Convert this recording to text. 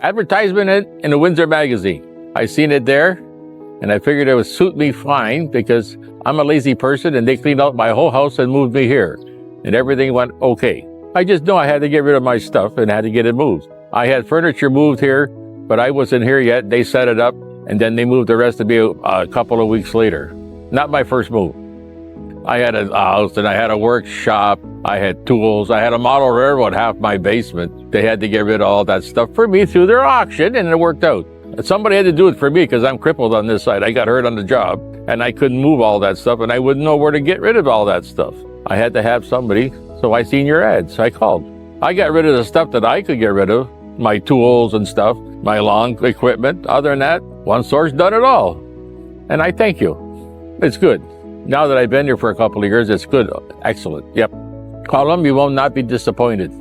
Advertisement in the Windsor Magazine. I seen it there, and I figured it would suit me fine because I'm a lazy person, and they cleaned out my whole house and moved me here, and everything went okay. I just know I had to get rid of my stuff and had to get it moved. I had furniture moved here, but I wasn't here yet. They set it up, and then they moved the rest of me a couple of weeks later. Not my first move. I had a house, and I had a workshop. I had tools. I had a model railroad half my basement. They had to get rid of all that stuff for me through their auction, and it worked out. Somebody had to do it for me because I'm crippled on this side. I got hurt on the job, and I couldn't move all that stuff, and I wouldn't know where to get rid of all that stuff. I had to have somebody, so I seen your ads. I called. I got rid of the stuff that I could get rid of, my tools and stuff, my lawn equipment. Other than that, ONESource done it all. And I thank you. It's good. Now that I've been here for a couple of years, it's good. Excellent. Yep. Call them. You will not be disappointed.